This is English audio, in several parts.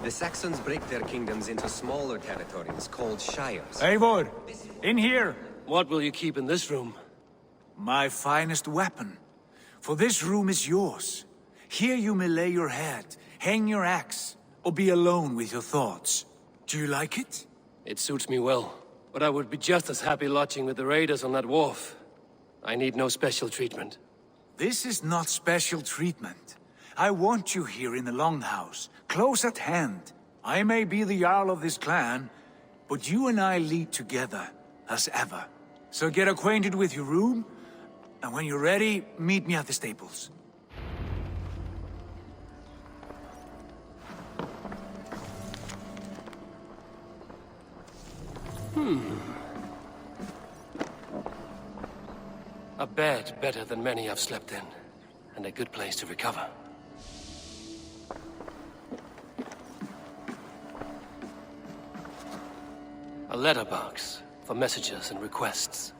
The Saxons break their kingdoms into smaller territories called shires. Eivor! In here! What will you keep in this room? My finest weapon. For this room is yours. Here you may lay your head, hang your axe, or be alone with your thoughts. Do you like it? It suits me well, but I would be just as happy lodging with the raiders on that wharf. I need no special treatment. This is not special treatment. I want you here in the Longhouse, close at hand. I may be the Jarl of this clan, but you and I lead together, as ever. So get acquainted with your room, and when you're ready, meet me at the stables. A bed better than many I've slept in, and a good place to recover. A letterbox for messages and requests.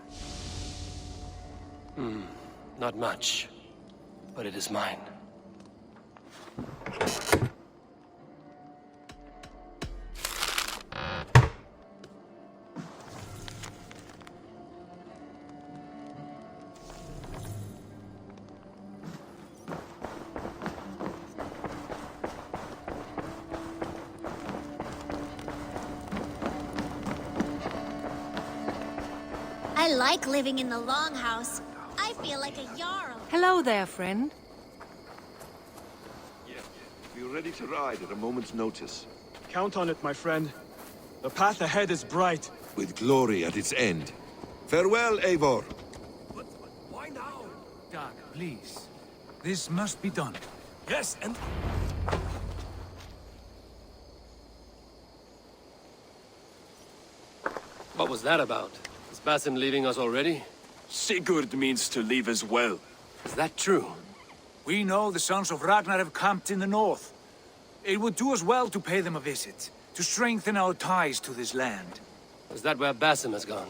Not much, but it is mine. I like living in the Longhouse. I feel like a Jarl. Hello there, friend. We're ready to ride at a moment's notice. Count on it, my friend. The path ahead is bright. With glory at its end. Farewell, Eivor. But why now? Doug, please. This must be done. Yes, and... What was that about? Is Basim leaving us already? Sigurd means to leave as well. Is that true? We know the sons of Ragnar have camped in the north. It would do us well to pay them a visit, to strengthen our ties to this land. Is that where Basim has gone?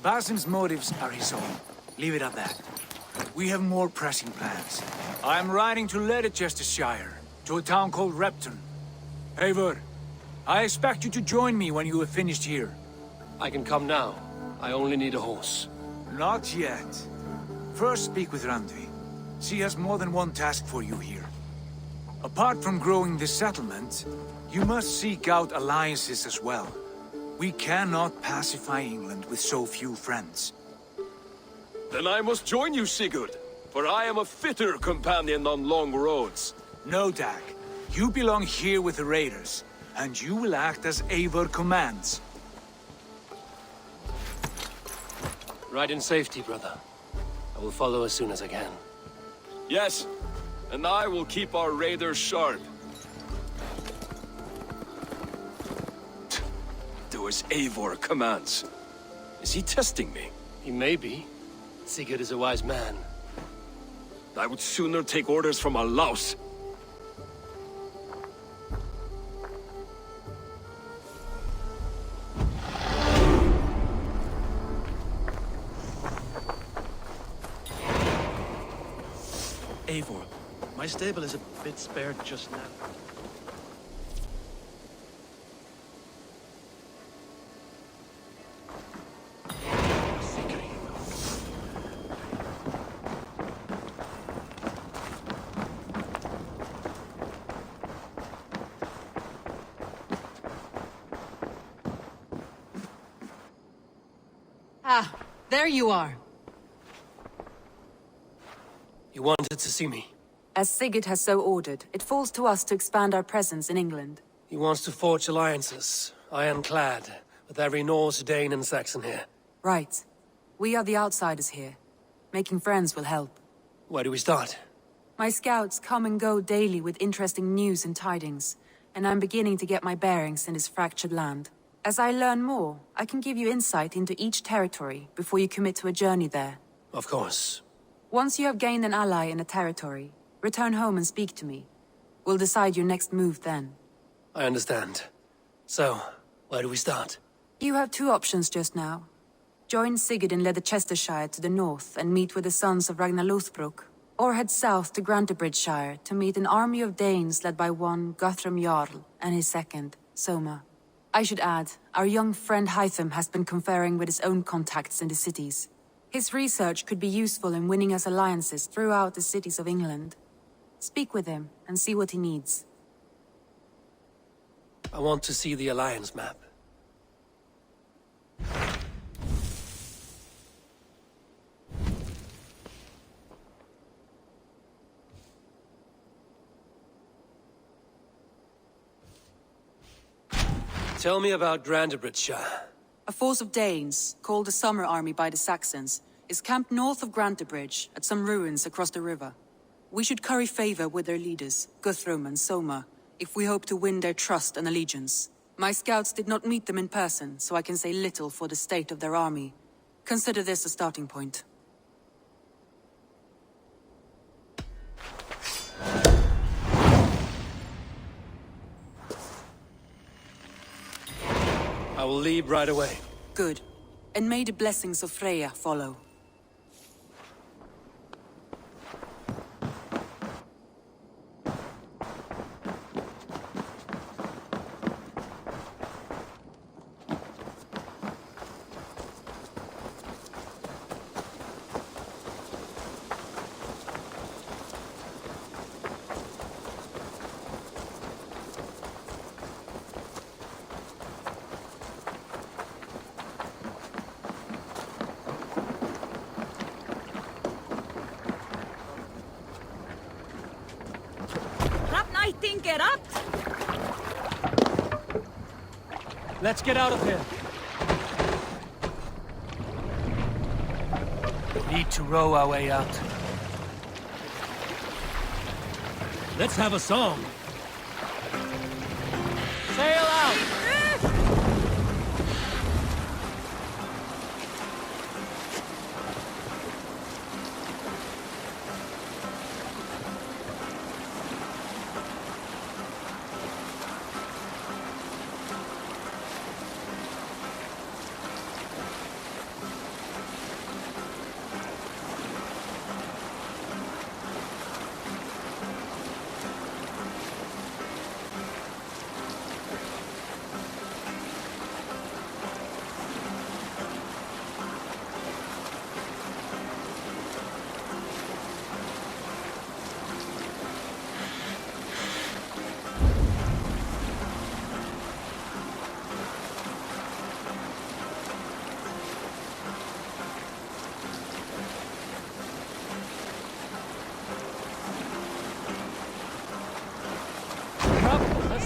Basim's motives are his own. Leave it at that. We have more pressing plans. I'm riding to Leicestershire, to a town called Repton. Eivor, I expect you to join me when you have finished here. I can come now. I only need a horse. Not yet. First speak with Randvi. She has more than one task for you here. Apart from growing this settlement, you must seek out alliances as well. We cannot pacify England with so few friends. Then I must join you, Sigurd, for I am a fitter companion on long roads. No, Dag. You belong here with the raiders, and you will act as Eivor commands. Ride in safety, brother. I will follow as soon as I can. Yes, and I will keep our raiders sharp. Do as Eivor commands. Is he testing me? He may be. Sigurd is a wise man. I would sooner take orders from a louse. Eivor, my stable is a bit spared just now. Ah, there you are. You wanted to see me. As Sigurd has so ordered, it falls to us to expand our presence in England. He wants to forge alliances, ironclad, with every Norse, Dane and Saxon here. Right. We are the outsiders here. Making friends will help. Where do we start? My scouts come and go daily with interesting news and tidings, and I'm beginning to get my bearings in this fractured land. As I learn more, I can give you insight into each territory before you commit to a journey there. Of course. Once you have gained an ally in a territory, return home and speak to me. We'll decide your next move then. I understand. So, where do we start? You have two options just now. Join Sigurd in Leicestershire to the north and meet with the sons of Ragnar Lothbrok. or head south to Grantebridgeshire to meet an army of Danes led by one Guthrum Jarl and his second, Soma. I should add, our young friend Hytham has been conferring with his own contacts in the cities. His research could be useful in winning us alliances throughout the cities of England. Speak with him and see what he needs. I want to see the Alliance map. Tell me about Grantebridgeshire. A force of Danes, called the Summer Army by the Saxons, is camped north of Grantebridge at some ruins across the river. We should curry favor with their leaders, Guthrum and Soma, if we hope to win their trust and allegiance. My scouts did not meet them in person, so I can say little for the state of their army. Consider this a starting point. I will leave right away. Good. And may the blessings of Freya follow. Get up! Let's get out of here. Need to row our way out. Let's have a song. Sail out!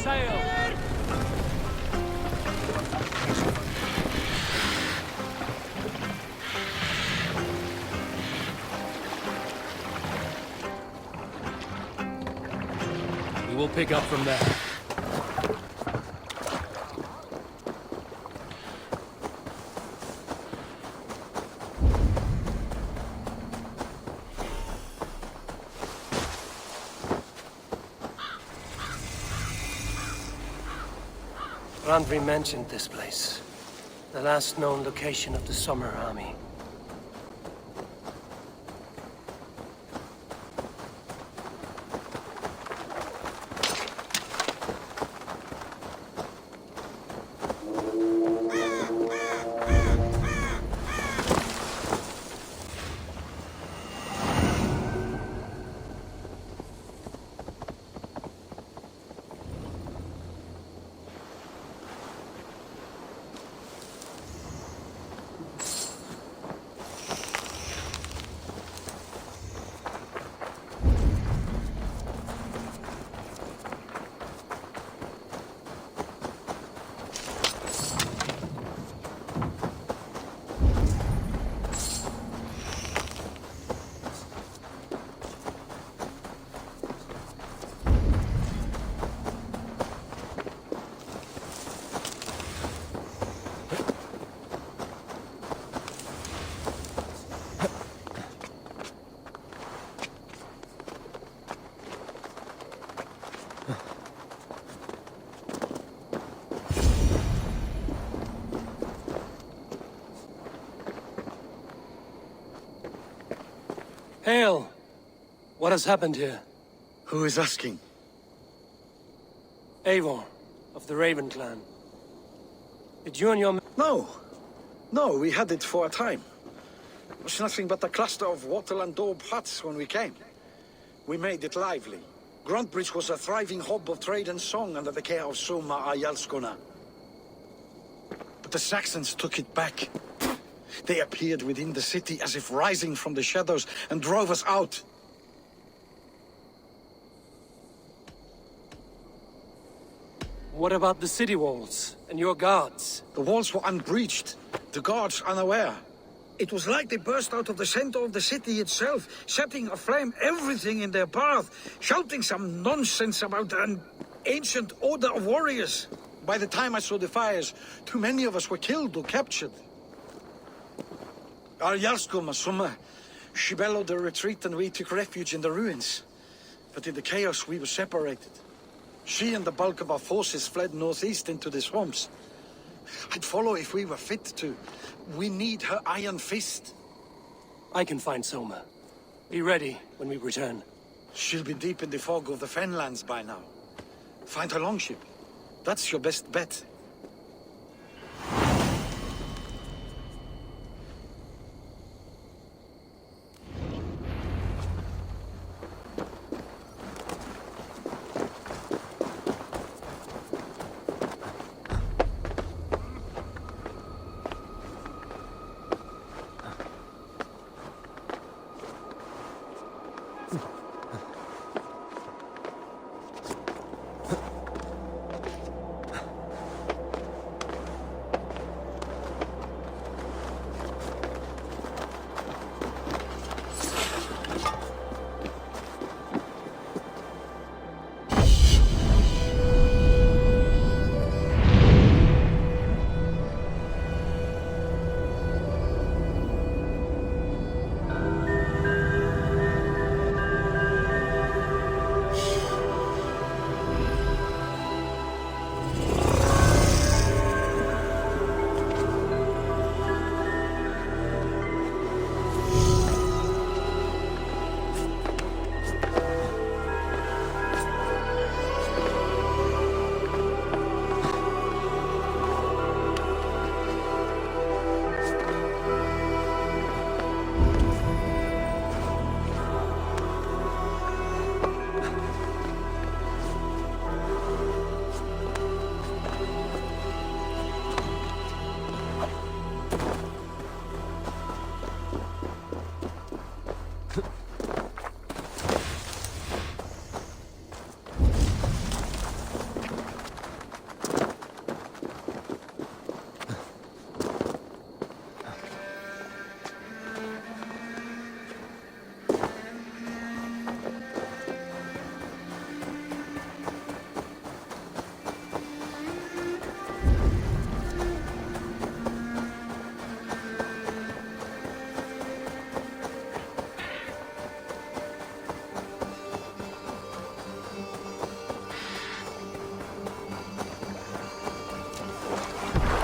Sail! We will pick up from there. Randvi mentioned this place. The last known location of the Summer Army. Hail! What has happened here? Who is asking? Eivor, of the Raven clan. Did you and your... No. No, we had it for a time. It was nothing but a cluster of wattle and daub huts when we came. We made it lively. Gruntbridge was a thriving hub of trade and song under the care of Soma Ayalskona. But the Saxons took it back. They appeared within the city as if rising from the shadows and drove us out. What about the city walls and your guards? The walls were unbreached, the guards unaware. It was like they burst out of the center of the city itself, setting aflame everything in their path, shouting some nonsense about an ancient order of warriors. By the time I saw the fires, too many of us were killed or captured. Our Jarlskoma, Summa, she bellowed a retreat and we took refuge in the ruins. But in the chaos we were separated. She and the bulk of our forces fled northeast into the swamps. I'd follow if we were fit to. We need her iron fist. I can find Soma. Be ready when we return. She'll be deep in the fog of the Fenlands by now. Find her longship. That's your best bet.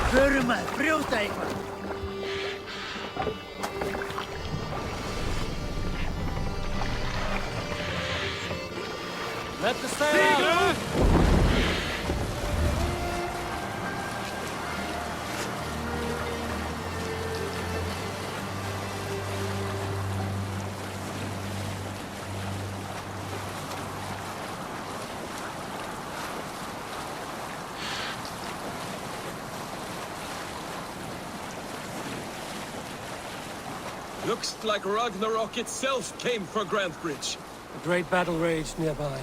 Förum að brjóta eitthvað. Let the sail out! Looks like Ragnarok itself came for Grantbridge. A great battle raged nearby.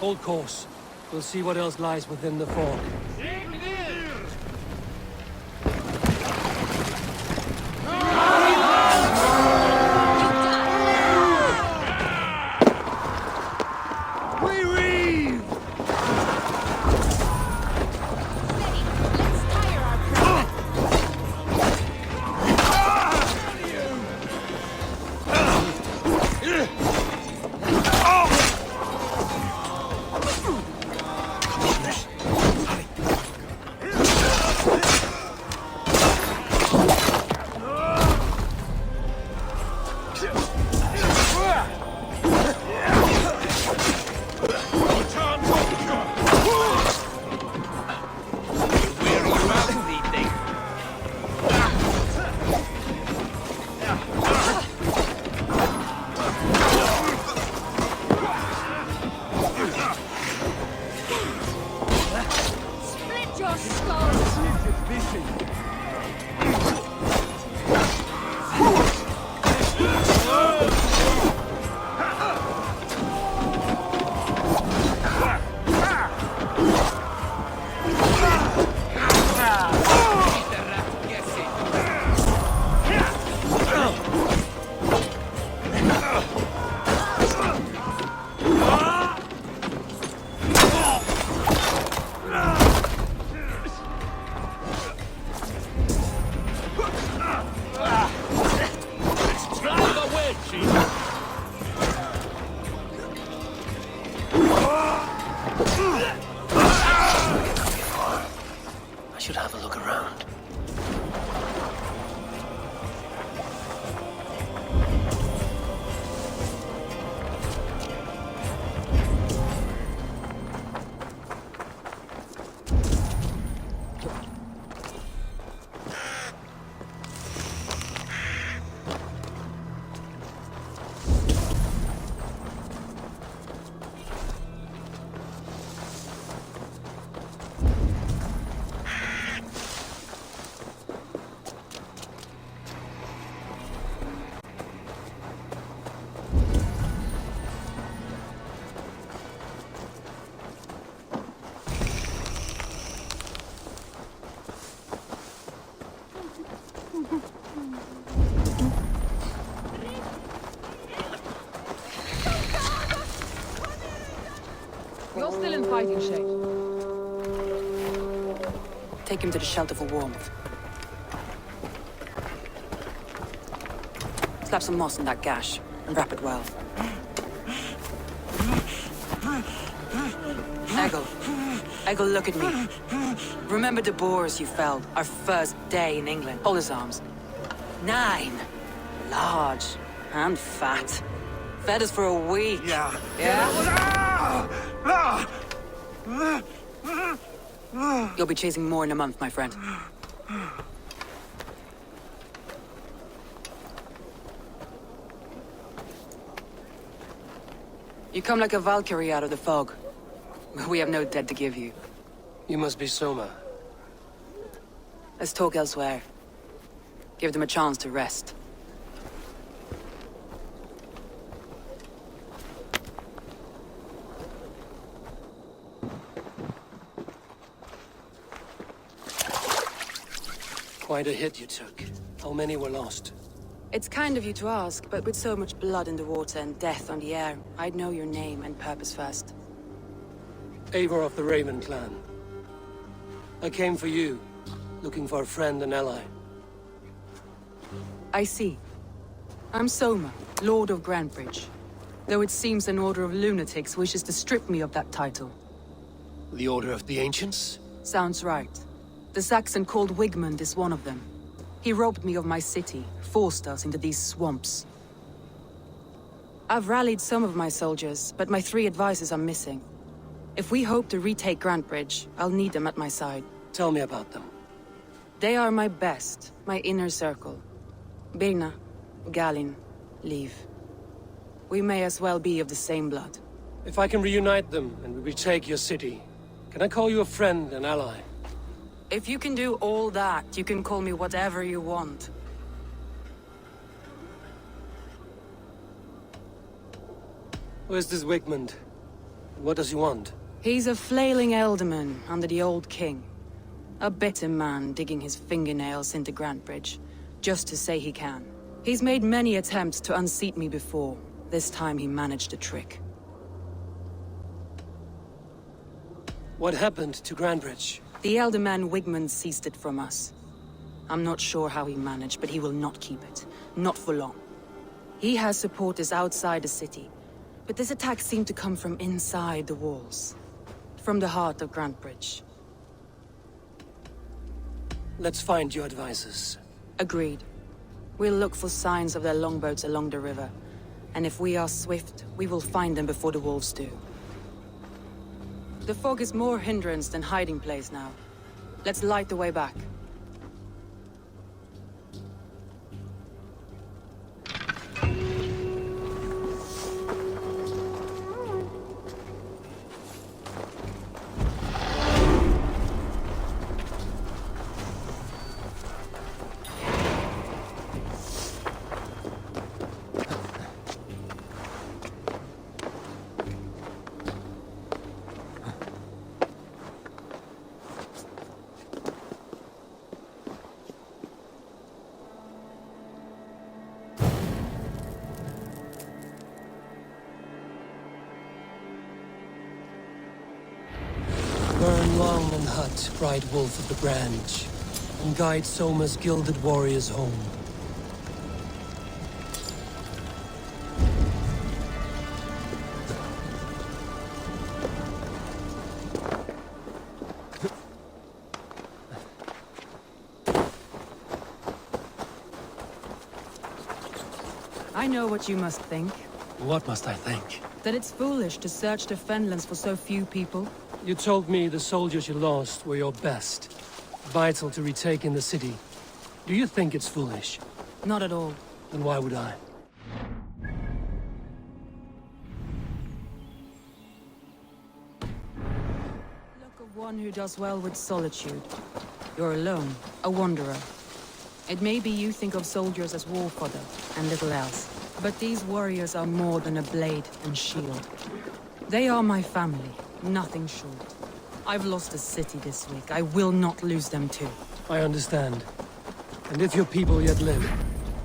Hold course. We'll see what else lies within the fog. I should have a look around. You're still in fighting shape. Take him to the shelter for warmth. Slap some moss in that gash, and wrap it well. Eggle, look at me. Remember the boars you felled, our first day in England? Hold his arms. 9. Large and fat. Fed us for a week. Yeah. Yeah? You'll be chasing more in a month, my friend. You come like a Valkyrie out of the fog. We have no dead to give you. You must be Soma. Let's talk elsewhere. Give them a chance to rest. Quite a hit you took. How many were lost? It's kind of you to ask, but with so much blood in the water and death on the air, I'd know your name and purpose first. Eivor of the Raven clan. I came for you, looking for a friend and ally. I see. I'm Soma, Lord of Grantebridge. Though it seems an order of lunatics wishes to strip me of that title. The Order of the Ancients? Sounds right. The Saxon called Wigmund is one of them. He robbed me of my city, forced us into these swamps. I've rallied some of my soldiers, but my 3 advisors are missing. If we hope to retake Grantebridge, I'll need them at my side. Tell me about them. They are my best, my inner circle. Birna, Galin, Liv. We may as well be of the same blood. If I can reunite them and we retake your city, can I call you a friend and ally? If you can do all that, you can call me whatever you want. Where's this Wigmund? What does he want? He's a flailing elderman under the old king. A bitter man digging his fingernails into Grantebridge, just to say he can. He's made many attempts to unseat me before. This time he managed a trick. What happened to Grantebridge? The elderman Wigmund seized it from us. I'm not sure how he managed, but he will not keep it. Not for long. He has supporters outside the city, but this attack seemed to come from inside the walls. From the heart of Grantebridge. Let's find your advisors. Agreed. We'll look for signs of their longboats along the river. And if we are swift, we will find them before the wolves do. The fog is more hindrance than hiding place now. Let's light the way back. Burn long and hut, bright wolf of the branch, and guide Soma's gilded warriors home. I know what you must think. What must I think? That it's foolish to search the Fenlands for so few people. You told me the soldiers you lost were your best. Vital to retake in the city. Do you think it's foolish? Not at all. Then why would I? Look of one who does well with solitude. You're alone, a wanderer. It may be you think of soldiers as war fodder, and little else. But these warriors are more than a blade and shield. They are my family, nothing short. I've lost a city this week. I will not lose them too. I understand. And if your people yet live,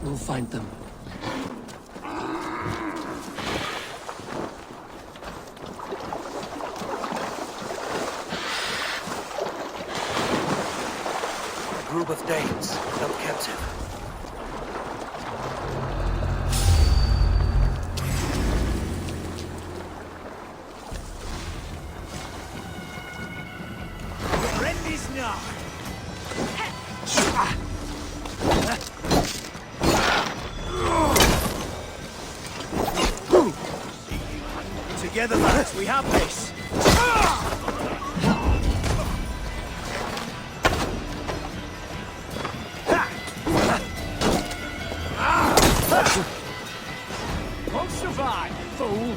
we'll find them. A group of Danes held captive. Together, lads, we have this. Won't survive, fool!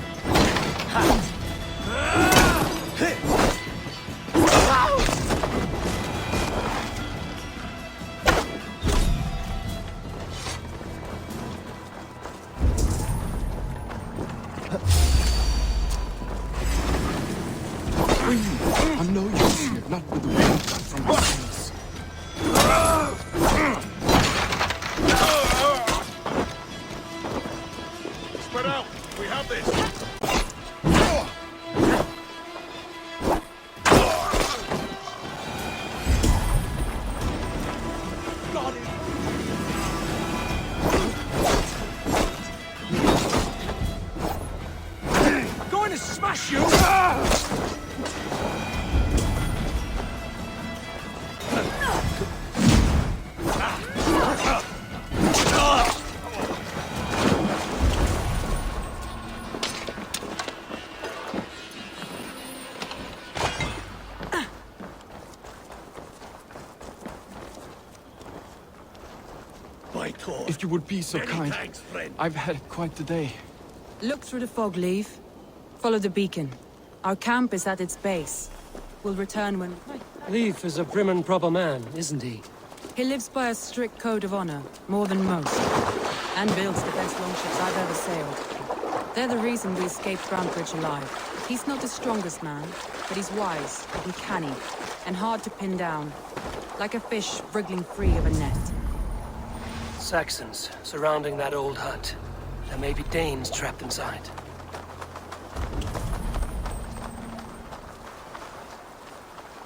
I'm no use here, not with the wind gun from my face. Spread out! We have this! Got it! Going to smash you! If you would be so kind. Thanks, friend. I've had quite the day. Look through the fog, Leaf. Follow the beacon. Our camp is at its base. We'll return when... Leif is a prim and proper man, isn't he? He lives by a strict code of honor, more than most. And builds the best longships I've ever sailed. They're the reason we escaped Grantbridge alive. He's not the strongest man, but he's wise and canny, and hard to pin down. Like a fish wriggling free of a net. Saxons surrounding that old hut. There may be Danes trapped inside.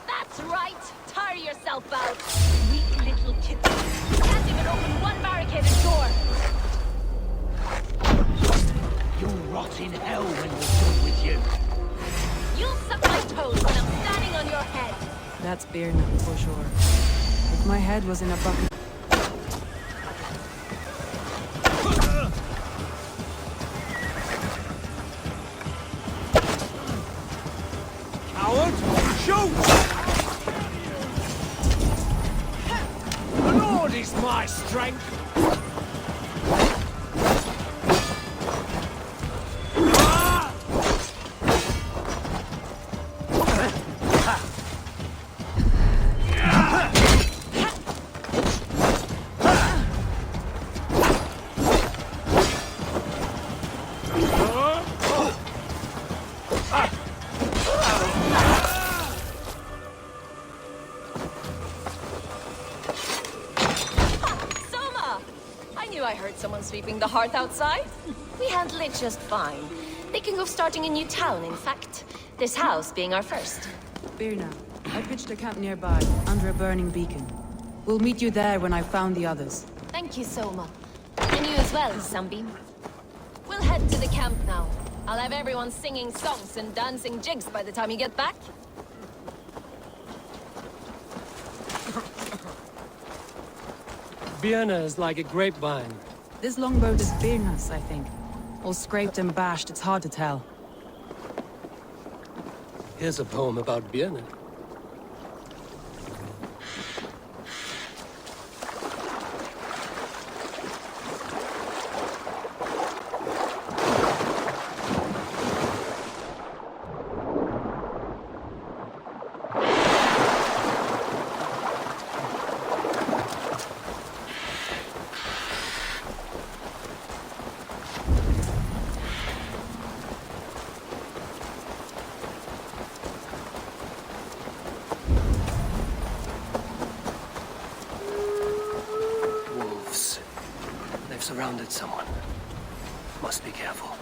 That's right! Tire yourself out! Weak little kitten. You can't even open one barricaded door! You'll rot in hell when we're done with you. You'll suck my toes when I'm standing on your head! That's beer nut for sure. If my head was in a bucket... Coward! Shoot! The Lord is my strength! I heard someone sweeping the hearth outside. We handle it just fine. Thinking of starting a new town, in fact. This house being our first. Birna, I pitched a camp nearby, under a burning beacon. We'll meet you there when I've found the others. Thank you, Soma. And you as well, Sunbeam. We'll head to the camp now. I'll have everyone singing songs and dancing jigs by the time you get back. Vienna is like a grapevine. This longboat is Birna's, I think. All scraped and bashed, it's hard to tell. Here's a poem about Birna. Surrounded someone. Must be careful.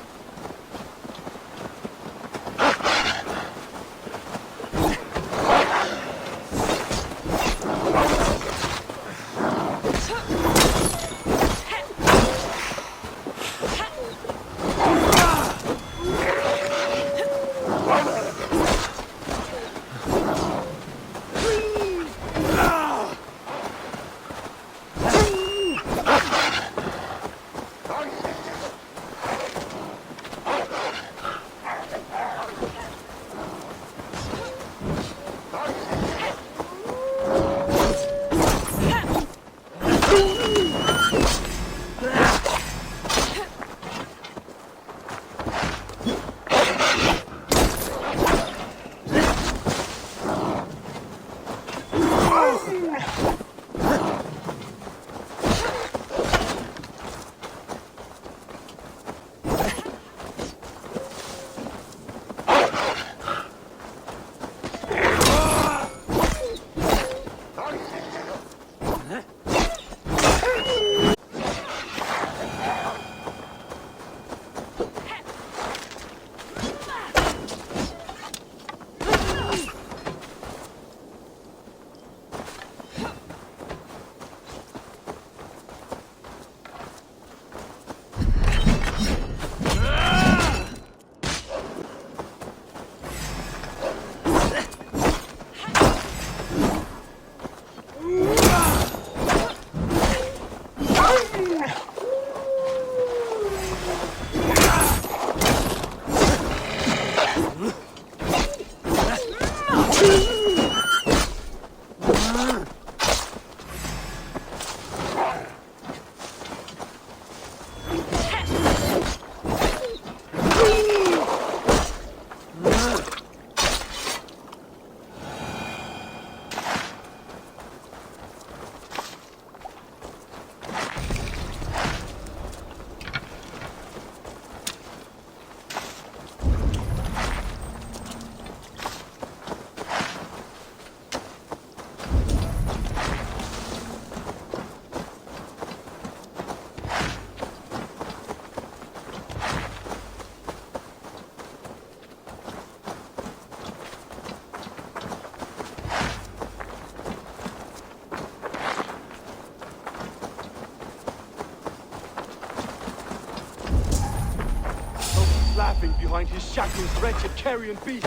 Laughing behind his shackles, wretched carrion beast.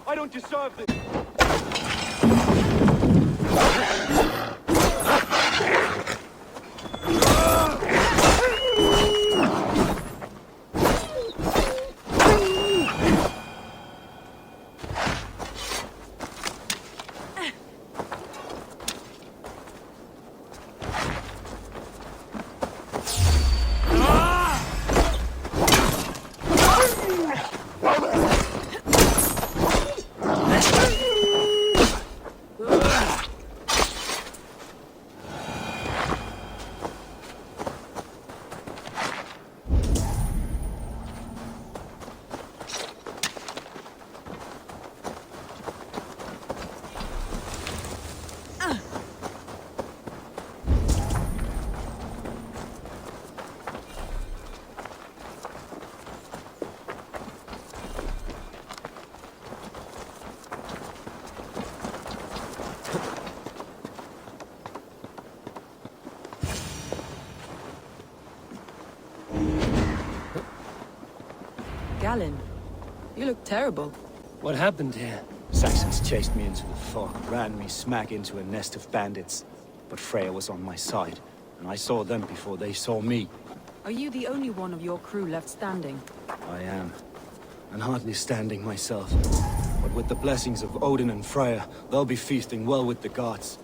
I don't deserve this. Galen, you look terrible. What happened here? Saxons chased me into the fog, ran me smack into a nest of bandits. But Freya was on my side, and I saw them before they saw me. Are you the only one of your crew left standing? I am. And hardly standing myself. But with the blessings of Odin and Freya, they'll be feasting well with the gods.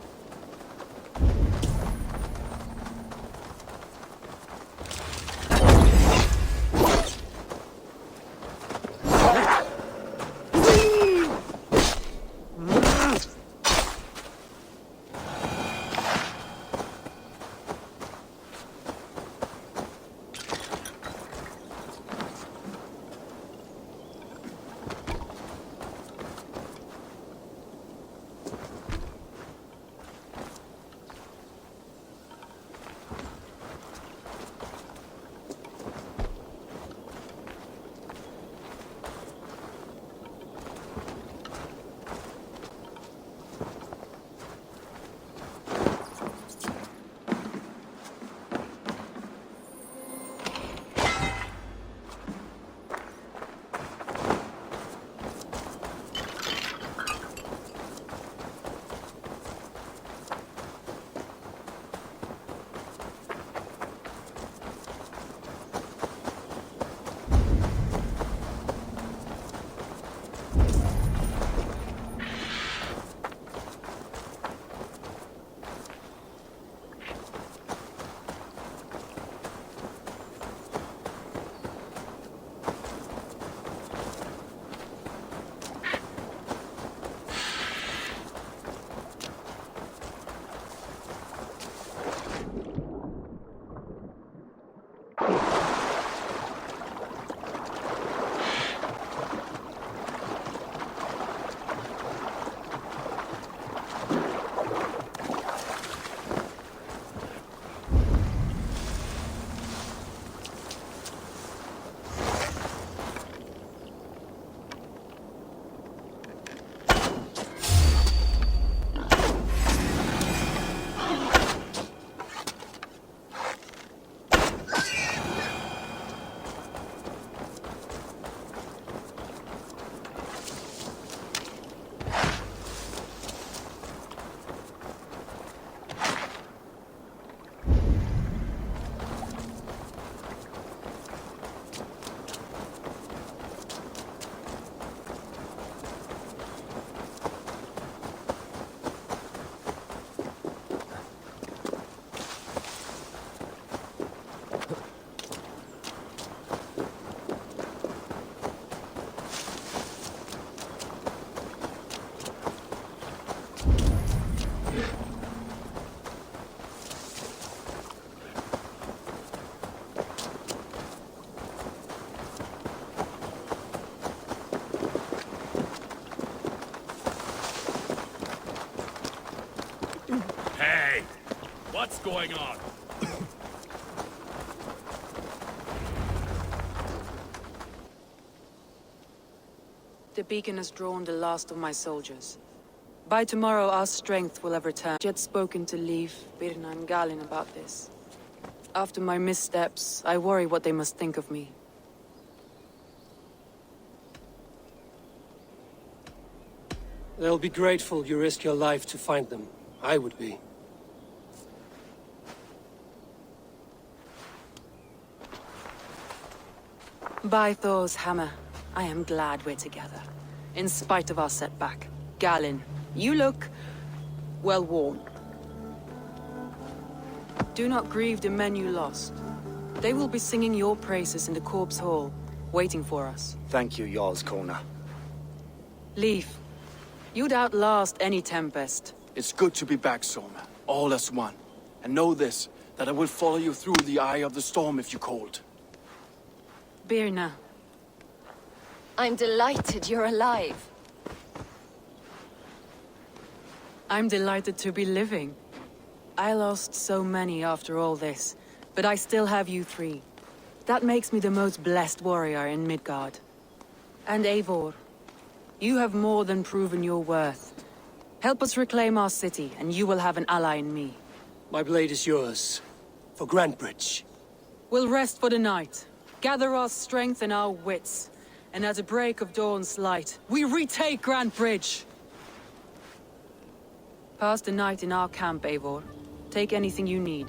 What's going on? The beacon has drawn the last of my soldiers. By tomorrow, our strength will have returned. I had spoken to Leif, Birna, and Galin about this. After my missteps, I worry what they must think of me. They'll be grateful you risk your life to find them. I would be. By Thor's hammer, I am glad we're together. In spite of our setback. Galin, you look well worn. Do not grieve the men you lost. They will be singing your praises in the Corpse Hall, waiting for us. Thank you, Jarl's Kona. Leif, you'd outlast any tempest. It's good to be back, Soma. All as one. And know this, that I will follow you through the eye of the storm if you called. Birna. I'm delighted you're alive. I'm delighted to be living. I lost so many after all this, but I still have you three. That makes me the most blessed warrior in Midgard. And Eivor, you have more than proven your worth. Help us reclaim our city, and you will have an ally in me. My blade is yours. For Grantebridge. We'll rest for the night. Gather our strength and our wits. And at the break of dawn's light, we retake Grantebridge! Pass the night in our camp, Eivor. Take anything you need.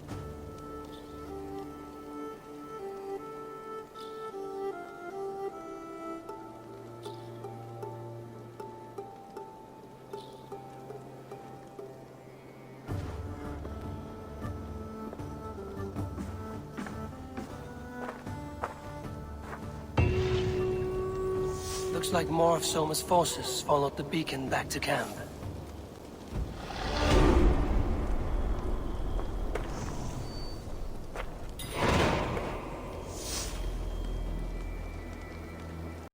Looks like more of Soma's forces followed the beacon back to camp.